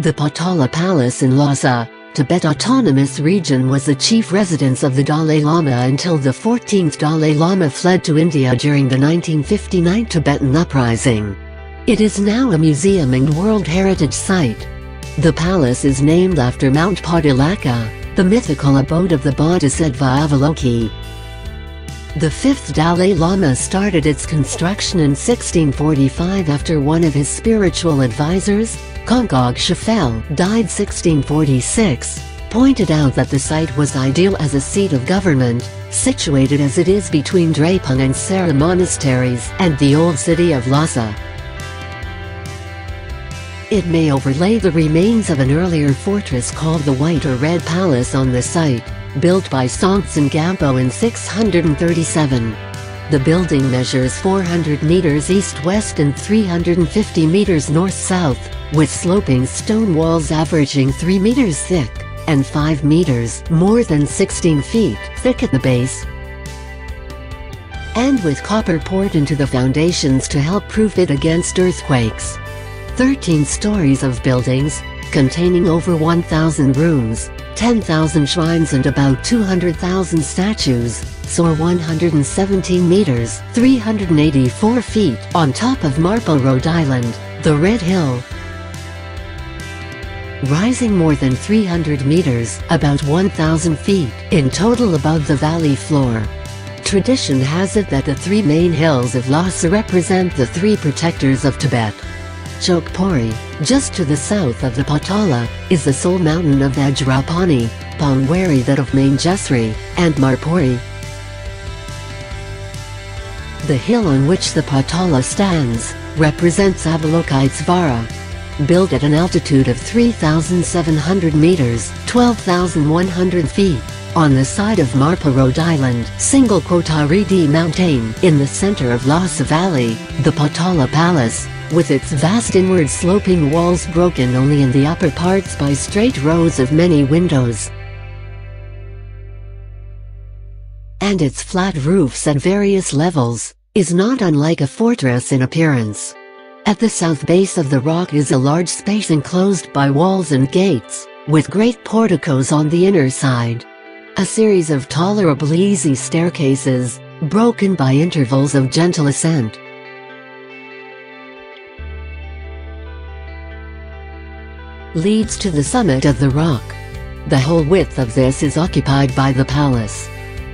The Potala Palace in Lhasa, Tibet Autonomous Region was the chief residence of the Dalai Lama until the 14th Dalai Lama fled to India during the 1959 Tibetan uprising. It is now a museum and World Heritage Site. The palace is named after Mount Potala, the mythical abode of the Bodhisattva Avaloki. The 5th Dalai Lama started its construction in 1645 after one of his spiritual advisors, Kongog Shafel, died 1646, pointed out that the site was ideal as a seat of government, situated as it is between Drepung and Sera monasteries and the old city of Lhasa. It may overlay the remains of an earlier fortress called the White or Red Palace on the site, built by Songtsen Gampo in 637. The building measures 400 meters east-west and 350 meters north-south, with sloping stone walls averaging 3 meters thick, and 5 meters (more than 16 feet) thick at the base, and with copper poured into the foundations to help proof it against earthquakes. 13 stories of buildings, containing over 1,000 rooms, 10,000 shrines and about 200,000 statues, soar 117 meters (384 feet) on top of Marple, Rhode Island, the Red Hill. Rising more than 300 meters (about 1,000 feet) in total above the valley floor. Tradition has it that the three main hills of Lhasa represent the three protectors of Tibet. Chokpori, just to the south of the Potala, is the sole mountain of Vajrapani, Pongwari that of Manjusri, and Marpuri. The hill on which the Potala stands represents Avalokitesvara. Built at an altitude of 3,700 meters (12,100 feet), on the side of Marpa, Rhode Island, single Kotaridi Mountain, in the center of Lhasa Valley, the Potala Palace, with its vast inward sloping walls broken only in the upper parts by straight rows of many windows, and its flat roofs at various levels, is not unlike a fortress in appearance. At the south base of the rock is a large space enclosed by walls and gates, with great porticos on the inner side. A series of tolerably easy staircases, broken by intervals of gentle ascent, leads to the summit of the rock. The whole width of this is occupied by the palace.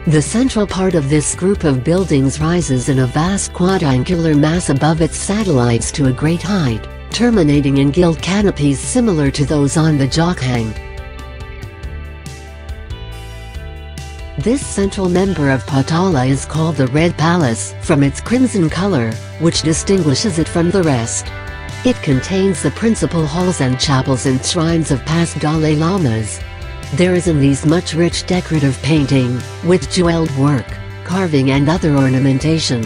The central part of this group of buildings rises in a vast quadrangular mass above its satellites to a great height, terminating in gilt canopies similar to those on the Jokhang. This central member of Potala is called the Red Palace, from its crimson color, which distinguishes it from the rest. It contains the principal halls and chapels and shrines of past Dalai Lamas. There is in these much rich decorative painting, with jeweled work, carving and other ornamentation.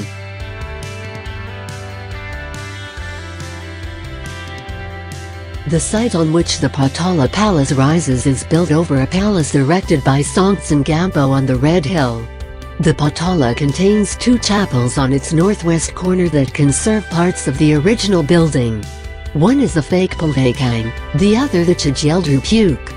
The site on which the Potala Palace rises is built over a palace erected by Songtsen Gampo on the Red Hill. The Potala contains 2 chapels on its northwest corner that conserve parts of the original building. One is the fake Pulvakang, the other the Chagyeldrupuk.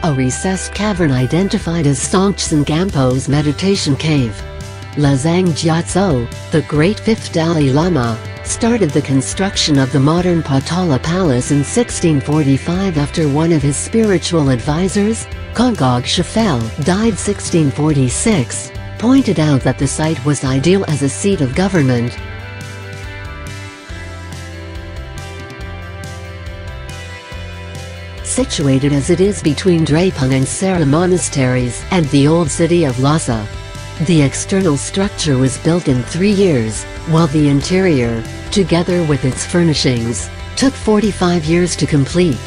A recessed cavern identified as Songtsen Gampo's meditation cave. Lhasang Gyatso, the great 5th Dalai Lama, started the construction of the modern Potala Palace in 1645 after one of his spiritual advisors, Kongog Shafel, died 1646, pointed out that the site was ideal as a seat of government. Situated as it is between Drepung and Sera monasteries and the old city of Lhasa. The external structure was built in 3 years, while the interior, together with its furnishings, took 45 years to complete.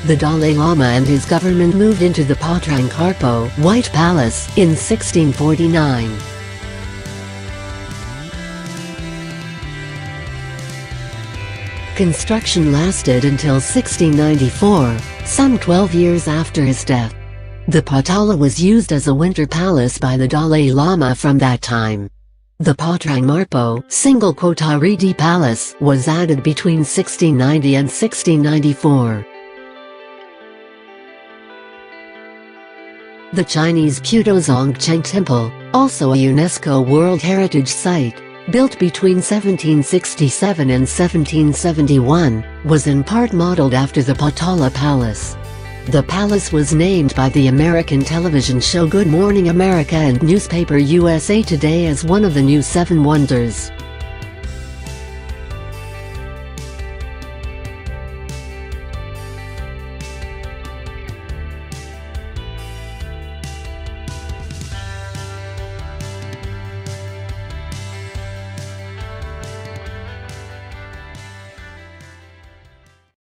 The Dalai Lama and his government moved into the Patrangkarpo White Palace in 1649. Construction lasted until 1694, some 12 years after his death. The Potala was used as a winter palace by the Dalai Lama from that time. The Potala Palace was added between 1690 and 1694. The Chinese Pudozongcheng Temple, also a UNESCO World Heritage Site, built between 1767 and 1771, was in part modeled after the Potala Palace. The palace was named by the American television show Good Morning America and newspaper USA Today as one of the new Seven Wonders.